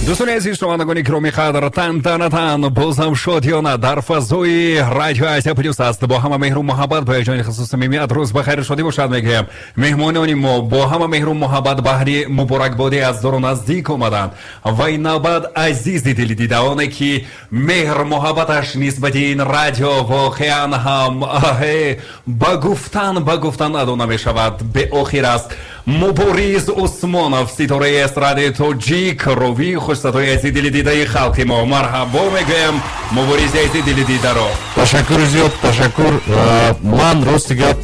دوستان عزیز شنوندگان گرامی قدر تن باز هم شادیانه در فضای رادیو آسیا پلیس است. با همه مهر و محبت با جان خصوص میمیت روز بخیر شادی باشد میگم. مهمانان ما با همه مهر و محبت بهری مبارک بادی از دور و نزدیک اومدند و این نوبت عزیز دل دیدگانی که مهر محبتش نسبت این رادیو واقعا هم با گفتن ادونه می شود. به آخر است مبارز عثمانов ستاره استراد تاجیک روی خوشتای عزیز دل دیده خلق ما مرحبا میگم مبارز عزیز دل دیده رو تشکر زیاد تشکر من راست گپ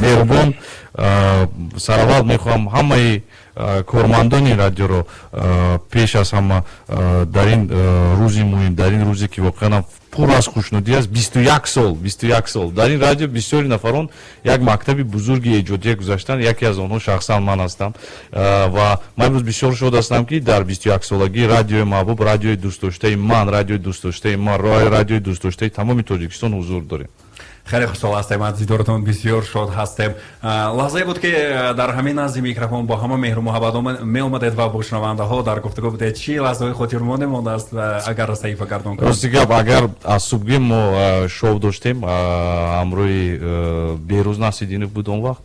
مهربان سراول میخوام همه کارمندانی رادیو رو پیش از همه در این روزی مهم در این روزی که واقعا پر از خوشنودی است 21 سال در این رادیو بسیاری نفران یک مکتب بزرگی ایجادی گذاشتن. یکی از آنها شخصا من هستم و من امروز بسیار شاد هستم که در 21 سالگی رادیو محبوب، رادیو دوست داشته من، رادیو دوست داشته ما، رادیو دوست داشته تمام تاجیکستان حضور داریم. خیلی خوشحال هستم از دیدارتون، بسیار شاد هستم. لحظه بود که در همین نزد میکروفون با همه مهر و محبت می اومدید و با شنونده ها در گفتگو بودید. چی لحظه خاطرمون مونده است اگر صحیح گردون کنید؟ راستی گپ اگر از صبحگی ما شو داشتیم امروی بیروز ناسیدینов بود اون وقت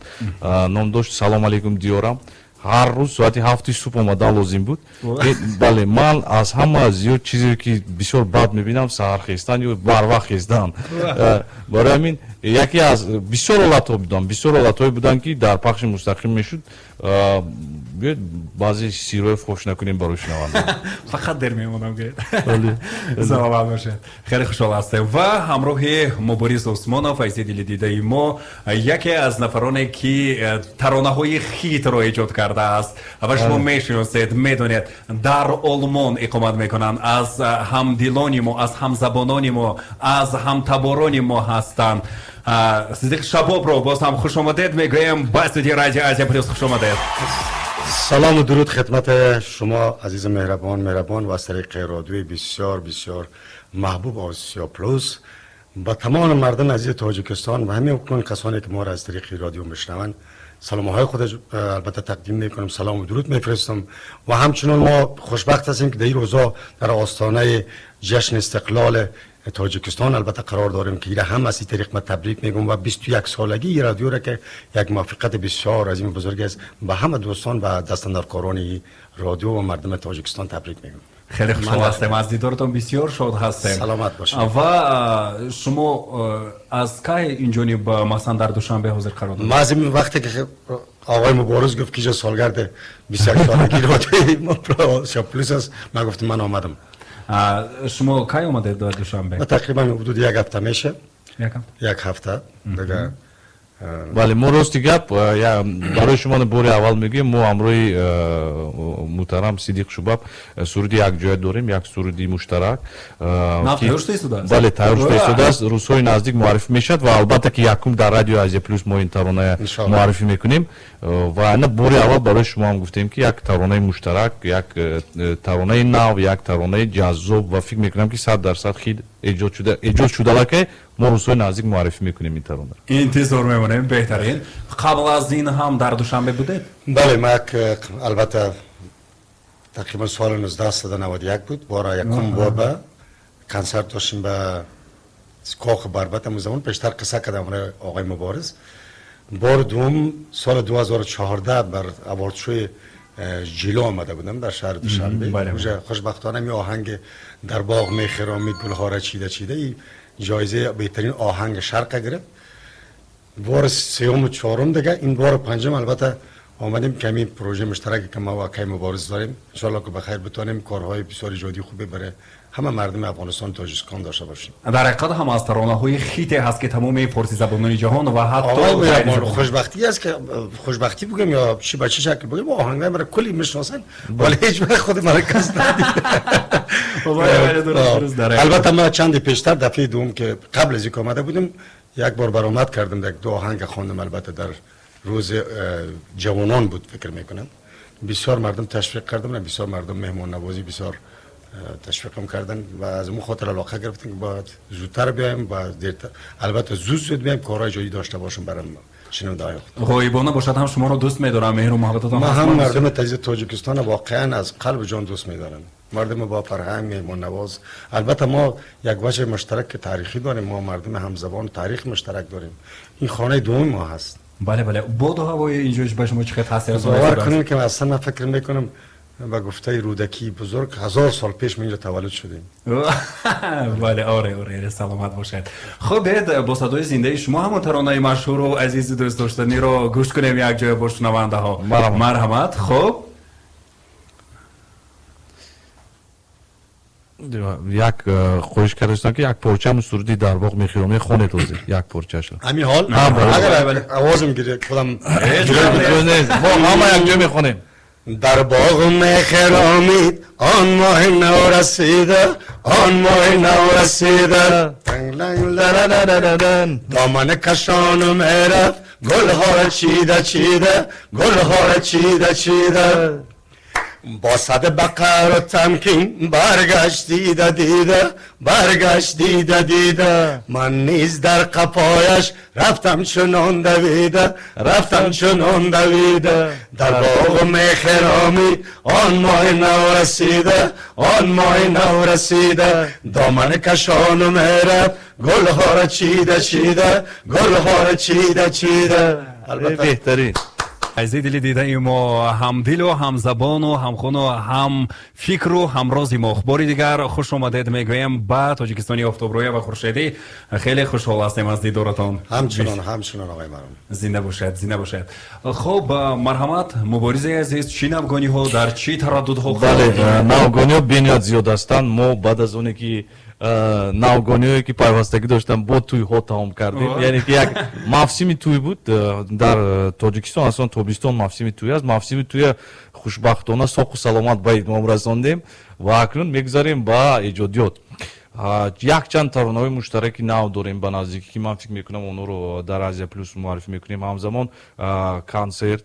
نام داشت سلام علیکم دیارم. هر روز ساعت 7 صبح اومدن لازم بود. بله من از همه زیاد چیزی که بسیار بد میبینم سحر خیستن یا بر وقت خیستن. برای همین یکی از بسیار حالت‌ها بودن که در پخش مستقیم میشد. بعضی سیروی خوش نکنیم برای شنونده. فقط در میمونم که سلامت باشید. خیلی خوشحال هستم و همراه مبارز عثمانov عزیز دل دیده ما یکی از نفرانی که ترانه‌های خیت را ایجاد کرده است و شما میشناسید میدونید در آلمان اقامت میکنند. از همدلان ما، از همزبانان ما، از همتباران ما هستند. صدیق شباب رو باز هم خوش آمدید میگویم با استودیو رادیو آسیا پلیس خوش آمدید. سلام و درود خدمت شما عزیز مهربان و از طریق رادیوی بسیار محبوب آسیا پلیس با تمام مردم عزیز تاجیکستان و همه کسانی که ما را از طریق رادیو میشنوند سلام های خود البته تقدیم میکنم، سلام و درود میفرستم و همچنین ما خوشبخت هستیم که در این روزا در آستانه جشن استقلال تاجیکستان البته قرار داریم که ایره هم از این طریق من تبریک میگم و 21 سالگی رادیو را که یک موفقیت بسیار عظیم بزرگ است به همه دوستان و دستاندرکاران رادیو و مردم تاجیکستان تبریک میگم. خیلی خوشحال هستم از دیدارتون، بسیار شاد هستم. سلامت باشید. و شما از کی اینجوری با مثلا در دوشنبه حاضر قرار دادید؟ ما از این وقتی که آقای مبارز گفت که سالگرد 21 سالگی رادیو پلیس است من گفتم من آمدم. شما کی اومدید در دوشنبه؟ تقریبا حدود یک هفته میشه. یک هفته دیگه. بله ما راستی گپ برای شما بار اول میگیم ما امروی محترم صدیق شباب سرودی یک جای داریم، یک سرودی مشترک. تیار شده است. بله تیار شده است، روزهای نزدیک معرفی میشد و البته که یکم در رادیو آسیا پلیس ما این ترانه معرفی میکنیم و نه بار اول برای شما هم گفتیم که یک ترانه مشترک، یک ترانه نو، یک ترانه جذاب و فکر میکنم که 100% خید ایجاد شده که ما روزهای نزدیک معرفی میکنیم این ترانه. انتظار میمونیم. بهترین. قبل از این هم در دوشنبه بودید؟ بله ما البته تقریبا سال 1991 بود بار یکم بار کنسرت داشتیم به کاخ بربط زمان پیشتر قصه کردم آقای مبارز. بار دوم سال 2014 بر اوارد شوی جلو آمده بودم در شهر دوشنبه. خوشبختانه می آهنگ در باغ میخرامید گلها را چیده جایزه بهترین آهنگ شرق گرفت. بار سوم و چهارم دیگه این بار پنجم البته آمدیم که همین پروژه مشترکی که ما و آقای مبارز داریم ان شاء الله که بخیر بتونیم کارهای بسیار ایجادی خوبی برای همه مردم افغانستان تاجیکستان داشته باشیم. در حقیقت هم از ترانه‌های خیتی هست که تمام فارسی زبانان جهان و حتی خوشبختی است که خوشبختی بگم یا چی به چه شکل بگم آهنگای مرا کلی میشناسن ولی هیچ وقت خود مرا کس ندید. البته ما چند پیشتر دفعه دوم که قبل از اینکه آمده بودیم یک بار برآمد کردم یک دو آهنگ خواندم البته در روز جوانان بود فکر میکنم. بسیار مردم تشویق کردم و بسیار مردم مهمان نوازی بسیار تشویقم کردن و از اون خاطر علاقه گرفتیم که باید زودتر بیایم و البته زود بیایم کارهای جدی داشته باشیم برام شنودای غایبانه باشد هم شما رو دوست می‌دارم، مهر و محبتتان ما هست. هم من مردم تجزیه تاجیکستان واقعا از قلب جان دوست می‌دارم. مردم با فرهنگ مهمان نواز. البته ما یک وجه مشترک تاریخی داریم، ما مردم همزبان تاریخ مشترک داریم. این خانه دوم ما هست. بله بله، بود و هوای اینجاش به شما چه تاثیر باور کنید که اصلا من فکر میکنم با گفته رودکی بزرگ 1000 سال پیش ما اینجا تولد شدیم. بله آره سلامت باشید. خب بیاید با صدای زنده شما همون ترانه مشهور و عزیز دوست داشتنی رو گوش کنیم یک جای با شنونده ها. مرحمت. خب یک خوش کردستان که یک پارچه هم سرودی در واقع میخیرم خونه توزی یک پارچه شد همین حال اگر آوازم گیره خودم ما همه یک جا میخونیم. در باغ مهر آمید آن ماه نو رسیده، آن ماه نو رسیده، دامن کشانم رفت گل ها چیده گل ها چیده با صد بقر و تمکین برگشت دیده من نیز در قپایش رفتم چنان دویده در باغ مهر آمید آن ماه نو رسیده دامن کشانم رفت گل ها را چیده البته بهترین از دلی دیده ایم و هم دل و هم زبان و هم خون و هم فکر و هم راز ما. باری دیگر خوش آمدید میگویم با تاجیکستانی آفتابرویه و خورشیدی. خیلی خوشحال هستیم از دیدارتان. همچنان آقای مرحوم. زنده باشد. خب مرحمت، مبارزه عزیز چی نوگانی ها در چی تردد ها؟ بله نوگانی ها بینیاد زیاد هستند. ما بعد از اونی که نوگانی که پیوستگی داشتن با توی ها تمام کردیم، یعنی که یک موسمی توی بود در تاجیکستان، اصلا تابستان موسمی توی است. موسمی توی خوشبختانه ساق و سلامت باید ما رساندیم و اکنون میگذاریم با ایجادیات. یک چند ترانه‌های مشترکی نو داریم به نزدیکی که من فکر میکنم اونو رو در آزیا پلوس معرفی میکنیم. همزمان کنسرت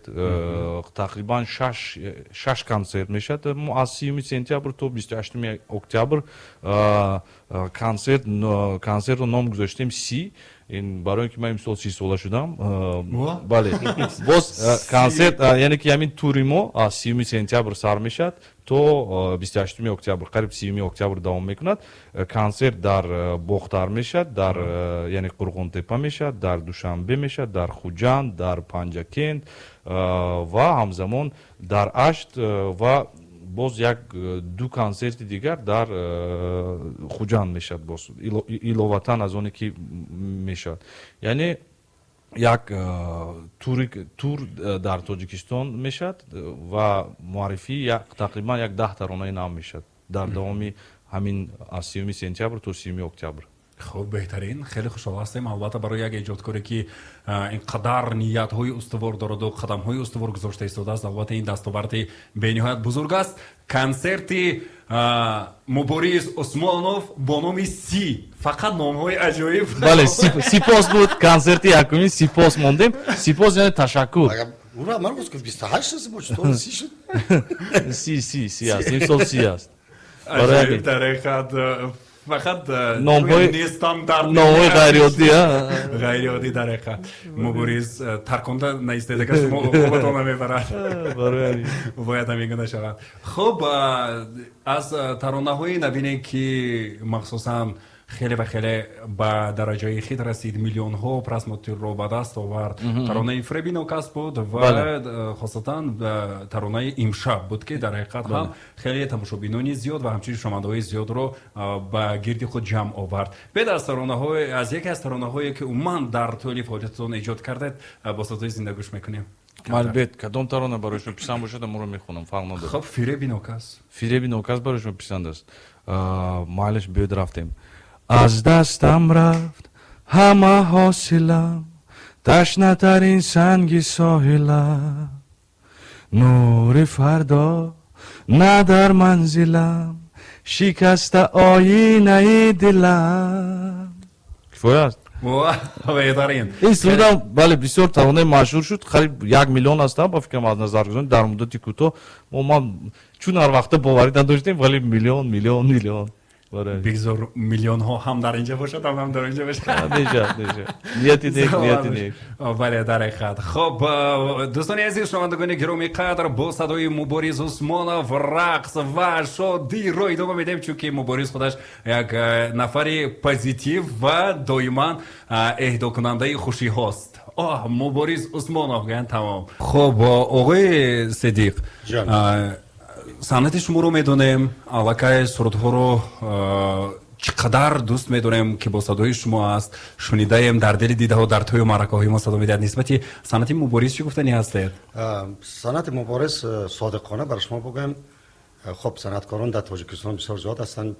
تقریبا 6 کنسرت میشد از 30 سپتامبر تا 28 اکتبر. کنسرت رو نام گذاشتیم سی. این برای اینکه من امسال 30 ساله شدم. بله باز کنسرت یعنی که همین توری ما از 30 سپتامبر سر میشد تا 28 اکتبر، قریب 30 اکتبر دوام میکند. کنسرت در بختر میشد، در یعنی قرغون تپه میشد، در دوشنبه میشد، در خوجند، در پنجکند و همزمان در اشت و باز یک دو کنسرت دیگر در خوجند میشد باز ایلواتن از اونی که میشد. یعنی یک تور در تاجیکستان میشد و معرفی تقریبا یک 10 ترانه نام میشد در دوامی همین از 30 سپتامبر تا 30 اکتبر. خب بهترین، خیلی خوشحال هستیم. البته برای یک ایجادکاری که اینقدر نیت های استوار دارد و قدم های استوار گذاشته ایستاده است، البته این دستاورد بینهایت بزرگ است. کنسرت مبارز عثمانوف با نام سی، فقط نام های عجایب. بله سپاس بود کنسرت یکمی. سپاس موندیم. سپاس یعنی تشکر. اون من گفت که 28 است با چطور 30 شد؟ سی است. این سال 30 است. عجایب طریقت فقط نیستم در نام‌های غیر عادی در حقیقت مبارز ترکنده نیستید که شما خوبتان میبرد باید همین شود. خب از ترانه های نوینی که مخصوصا خیلی و خیلی به درجه خیلی رسید، میلیون ها پرسموتر رو به دست آورد، ترانه فریبی نوکاس بود و خاصتا ترانه امشب بود که در حقیقت هم خیلی تماشابینانی زیاد و همچنین شنونده های زیاد رو به گرد خود جمع آورد. بعد از ترانه های از یکی از ترانه هایی که من در طول فعالیتتون ایجاد کردید با صدای زنده گوش میکنیم. البته کدام ترانه برایشون پسند باشه ما رو میخونم، فرق نداره. خب فریبی نوکاس برایشون پسند است. مالش بیاد رفتیم. از دستم رفت همه حاصلم، تشنه‌ترین سنگ ساحلم، نور فردا نه در منزلم، شکست آینه دلم. کفایه است. این سرودم بله بسیار ترانه مشهور شد، قریب 1 میلیون است. با فکرم از نظر گذارید در مدت کوتاه ما چون هر وقت باوری نداشتیم ولی میلیون بگذار میلیون ها هم در اینجا باشد هم در اینجا باشد. نیتی نیک. بله در حقیقت. خب دوستان عزیز شنوندگان گرامی قدر با صدای مبارز عثمانوف رقص و شادی رو ادامه میدیم چون که مبارز خودش یک نفر پوزیتیو و دائما اهدا کننده خوشی هست. مبارز عثمانوف گن تمام. خب آقای صدیق صنعت شما رو میدونیم علاقه سرودها رو چقدر دوست میدونیم که با صدای شما است شنیده ایم در دل دیده ها در توی معرکه های ما صدا میدهد. نسبتی صنعت مبارز چی گفتنی هستید؟ صنعت مبارز صادقانه برای شما بگم خب صنعتکاران در تاجیکستان بسیار زیاد هستند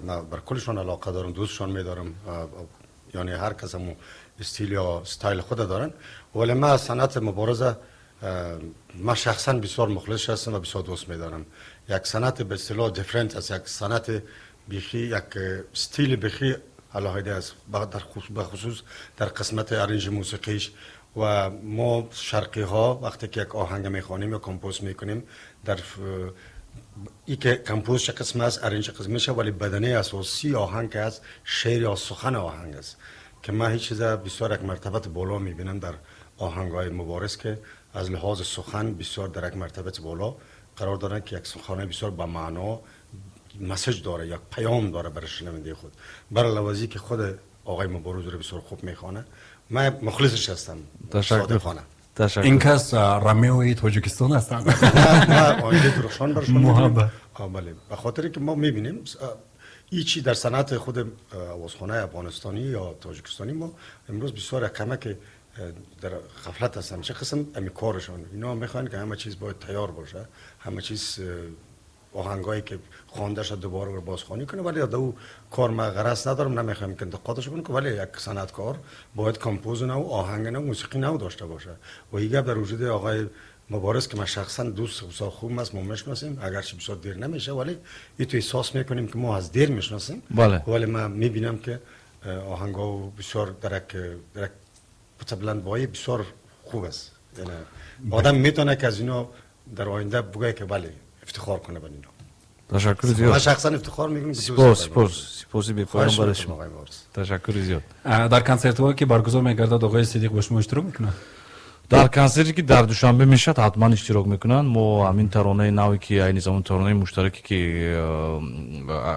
من بر کلشان علاقه دارم دوستشان میدارم یعنی هر کس هم استیل یا ستایل خود دارن ولی من صنعت مبارز من شخصا بسیار مخلص هستم و بسیار دوست میدارم. یک صنعت به اصطلاح دیفرنت است یک صنعت بیخی یک استیل بیخی علاهیده است به خصوص در قسمت ارنج موسیقیش و ما شرقی ها وقتی که یک آهنگ میخوانیم یا کمپوز میکنیم در ای که کمپوز چه قسم است ارنج قسم میشه ولی بدنه اساسی آهنگ است شعر یا سخن آهنگ است که من هیچ چیز بسیار یک مرتبه بالا میبینم در آهنگ های مبارز که از لحاظ سخن بسیار در یک مرتبه بالا قرار دارن که یک سخن بسیار با معنا مسیج داره یک پیام داره برای شنونده خود برای لوازی که خود آقای مبارز رو بسیار خوب میخوانه من مخلصش هستم. صادقانه این کس رمیوی تاجیکستان هستند. نه آنجا درخشان برشان محبت بله به خاطر که ما میبینیم ایچی در صنعت خود آوازخوانه افغانستانی یا تاجیکستانی ما امروز بسیار کمک در غفلت هستن چه قسم امی کارشون اینا میخوان که همه چیز باید تیار باشه همه چیز آهنگایی که خوانده شد دوباره بازخوانی کنه ولی دو کار ما غرض ندارم نمیخوام که انتقادش کنم که ولی یک صنعتکار باید کمپوز نو آهنگ نو موسیقی نو داشته باشه و این گپ در وجود آقای مبارز که من شخصا دوست بسیار خوب است ما میشناسیم اگرچه بسیار دیر نمیشه ولی این تو احساس میکنیم که ما از دیر میشناسیم ولی من میبینم که آهنگا بسیار در یک بلندبایی بسیار خوب است یعنی آدم میتونه که از اینا در آینده بگه که بله افتخار کنه به اینا. تشکر زیاد. من شخصا افتخار میکنم. سپاس به پیامبر شما. تشکر زیاد. در کنسرت‌هایی که برگزار می‌گردد آقای صدیق با شما اشتراک میکنه؟ در کنسرتی که در دوشنبه میشد حتما اشتراک میکنن. ما همین ترانه نوی که این زمان ترانه مشترکی که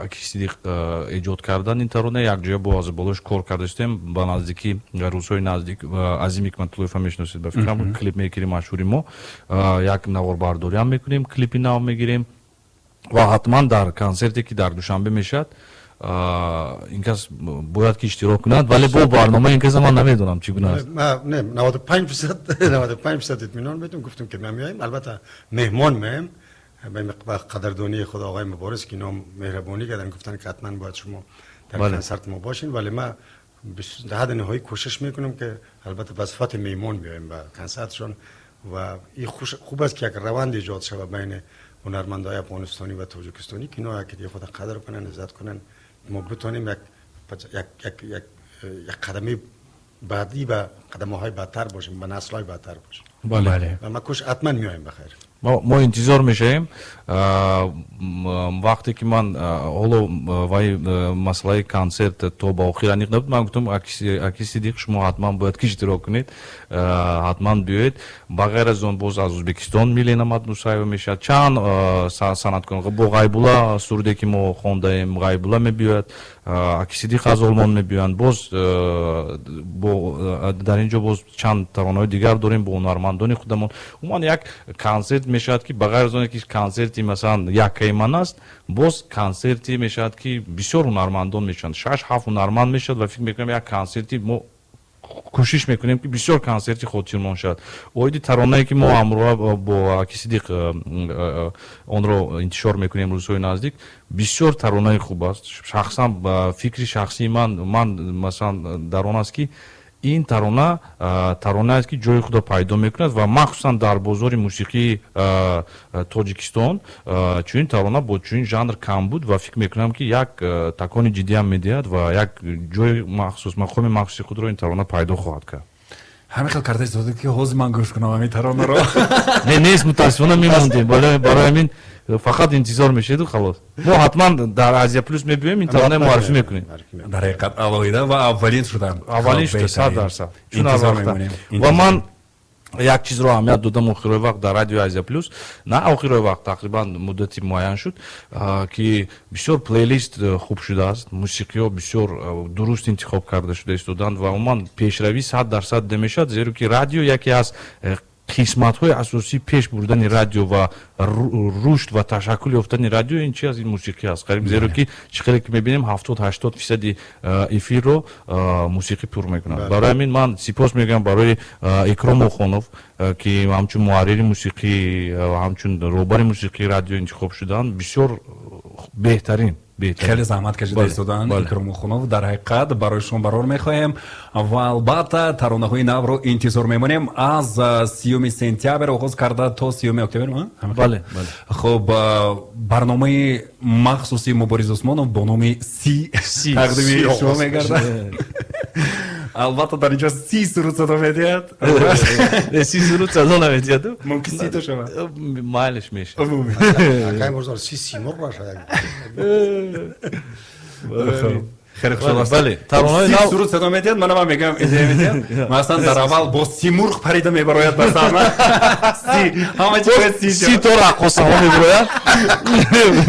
اکی صدیق ایجاد کردن این ترانه یک جای با از بالوش کار کردیم با نزدیکی روزهای نزدیک عظیم حکمت‌الله میشناسید به فکرم کلیپ میگیریم مشهوری ما یک نواربرداری هم میکنیم کلیپی نو میگیریم و حتما در کنسرتی که در دوشنبه میشد این کس باید که اشتراک کند ولی با برنامه این کس من نمیدونم چگونه است. نه 95% اطمینان میدم گفتم که نمیایم البته مهمان میایم به قدردانی خود آقای مبارز که نام مهربانی کردن گفتن که حتما باید شما در کنسرت ما باشین ولی من در حد نهایی کوشش میکنم که البته به صفت مهمان بیایم به کنسرتشون و این خوب است که یک روند ایجاد شود بین هنرمندای افغانستانی و تاجیکستانی که اینا که خود قدر کنن عزت کنن ما بتونیم یک قدمی بعدی و قدم‌های بدتر باشیم به نسل‌های بدتر باشیم. بله. و ما کوش حتما میایم بخیر. ما انتظار میشیم وقتی که من حالا وای مسئله کنسرت تو با آخر انیق نبود من گفتم اکی صدیق شما حتما باید که اشتراک کنید حتما بیایید بغیر از اون باز از ازبکستان میلین اماد نوسایو میشد چند صنعتکار با غیبولا سروده که ما خوانده ایم غیبولا میبیاید اکی صدیق از آلمان میبیاند باز در اینجا باز چند ترانه‌های دیگر داریم با هنرمندان خودمون اون یک کنسرت میشد که بغیر از اون که کنسرتی مثلا یک کیمان است باز کنسرتی میشد که بسیار هنرمندان میشن 6-7 هنرمند میشد و فکر میکنم یک کنسرتی ما کوشش میکنیم که بسیار کنسرتی خودشون شد اویدی ترانه‌ای که ما امروز با اکی صدیق اون رو انتشار میکنیم روزهای نزدیک بسیار ترانه خوب است شخصا فکر شخصی من مثلا در اون است که این ترانه است که جای خود پیدا میکند و مخصوصا در بازار موسیقی تاجیکستان چون این ترانه با چون ژانر کم بود و فکر میکنم که یک تکانی جدی هم میدهد و یک جای مخصوص مقام مخصوصی خود رو این ترانه پیدا خواهد کرد. همین خیلی کرده که حوض من گوش کنم همین ترانه رو نیست متاسفانه میموندیم برای همین фақат интизор мешеду халос. мо ҳатман дар Азия плюс мебиёем, ин тавона муаррифӣ мекунем. дар ҳақиқат алоҳида ва аввалин шудам. аввалин шуда 100%. чун аз вақта. ва ман як чизро аҳамият додам охирои вақт дар радиои Азия плюс, на охирои вақт, тақрибан муддати муайян шуд, ки бисёр плейлист хуб шудааст, мусиқиҳо бисёр дуруст интихоб карда шуда истоданд ва умуман пешравӣ 100% мешавад, зеро ки радио яке аз қисматҳои асосии пеш бурдани радио ва рушд ва ташаккули ёфтани радио ин чи аз ин мусиқӣ аст. Қариб зеро ки чӣ қадр ки мебинем 70-80% эфирро мусиқӣ пур мекунад. Барои ҳамин ман сипос мегӯям барои Икром Охонов, ки ҳамчун муаррири мусиқӣ, ҳамчун роҳбари мусиқии радио интихоб шудаанд, бисёр беҳтарин. خیلی زحمت کشیده ایستادن اکرام خونوف. در حقیقت برای شما برار میخواهیم و البته ترانه‌های نو رو انتظار میمونیم. از 30 سپتامبر آغاز کرده تا 30 اکتبر ما. بله. خب برنامه مخصوصی مبارز عثمانов با نام سی تقدیم شما میگردد. البته در اینجا 30 سرود صدا میدهد. 30 سرود صدا نمیدهد. ممکن 30 تا شود. مایلش میشه. اگه مرزار 30 مرغ باشه. خیلی خوشحال هستم. بله ترانه‌های نو سرود صدا میدهد. من میگم ایده میدم. مثلا در اول با سی مرغ پریده میبراید به صحنه. همه چی باید 30 تا رقاصه ها میبراید.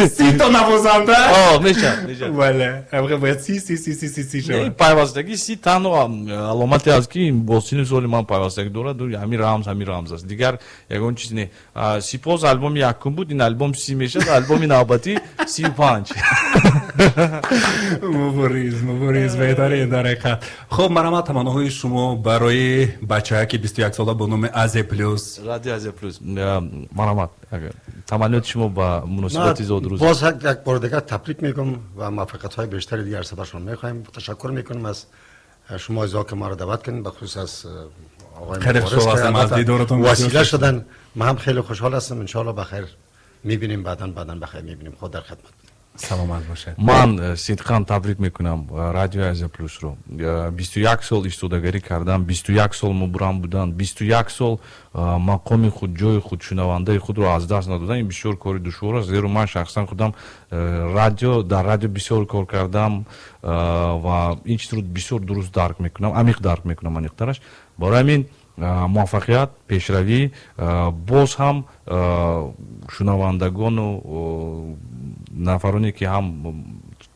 30 تا نوازنده. میشه. بله. البته باید 30 شود. پیوستگی 30 تنها علامتی است که با سین سال من پیوستگی دارد. همین رمز است. دیگر یگان چیز نه. سپاس آلبوم یکم بود. این آلبوم 30 میشه. آلبوم نوبتی 35. مبارز بهتره در حقیقت. خب مرحمت تمناهای شما برای بچه‌ها که 21 ساله با نام آزیا پلوس. رادیو آزیا پلوس. مرحمت. تمنیات شما با مناسبت زود روز. باز یک بار دیگه تبریک میگم و موفقیت‌های بیشتری دیگر سپاسشون می‌خوایم. تشکر می‌کنیم از شما از که ما را دعوت کردین، به خصوص از آقای خیلی خوشحال هستم از دیدارتون. وسیله شدن. ما هم خیلی خوشحال هستم. ان شاء الله بخیر می‌بینیم بعداً بخیر می‌بینیم. خدا در خدمت. سلامت бошед. ман сидқан табрик мекунам радиои Азия плюсро. 21 сол истодагарӣ кардам, 21 сол мубрам будан, 21 сол мақоми худ, ҷои худ, шунавандаи худро аз даст надодан. ин бисёр кори душвор аст, зеро ман шахсан худам дар радио бисёр кор кардам ва ин чизро бисёр дуруст дарк мекунам, амиқ дарк мекунам аниқтараш. барои ҳамин муваффақият, пешравӣ, боз ҳам шунавандагону нафароне ки ҳам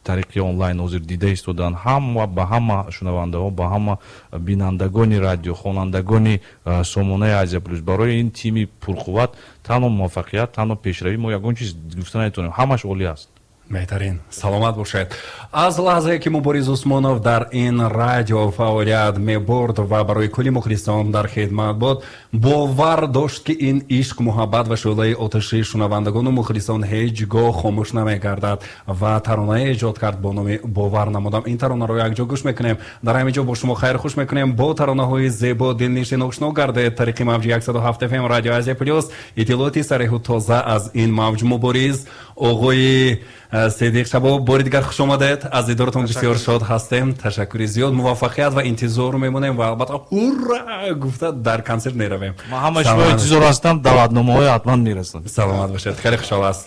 тариқи онлайн ҳозир дида истодан, ҳама ба ҳама шунавандаҳо, ба ҳама бинандагони радио, хонандагони сомонаи Азия плюс, барои ин тими пурқувват танҳо муваффақият, танҳо пешравӣ, мо ягон чиз гуфта наметавонем, ҳамаш олӣ аст. بهترین. سلامت باشد. از لحظه که مبارز عثمانов در این رادیو فعالیت می‌برد و برای کلی مخلصان در خدمت بود، باور داشت که این عشق، محبت و شعله آتشی شنوندگان و مخلصان هیچگاه خاموش نمی‌گردد و ترانه ایجاد کرد با نام باور نمودم. این ترانه رو یک جا گوش می‌کنیم. در همینجا با شما خیر خوش می‌کنیم با ترانه‌های زیبا دلنشین آشنا گردید. طریق موج 107 FM رادیو آزیا پلوس. اطلاعاتی صریح و تازه از این موج مبارز آقای صدیق شباب بار دیگر خوش آمدید. از دیدارتون بسیار شاد هستیم. تشکر زیاد، موفقیت و انتظار میمونیم و البته هورا گفته در کنسرت میرویم. ما همه شما انتظار هستم، دعوتنامه‌های حتما میرسن. سلامت باشید. خیلی خوشحال هستیم.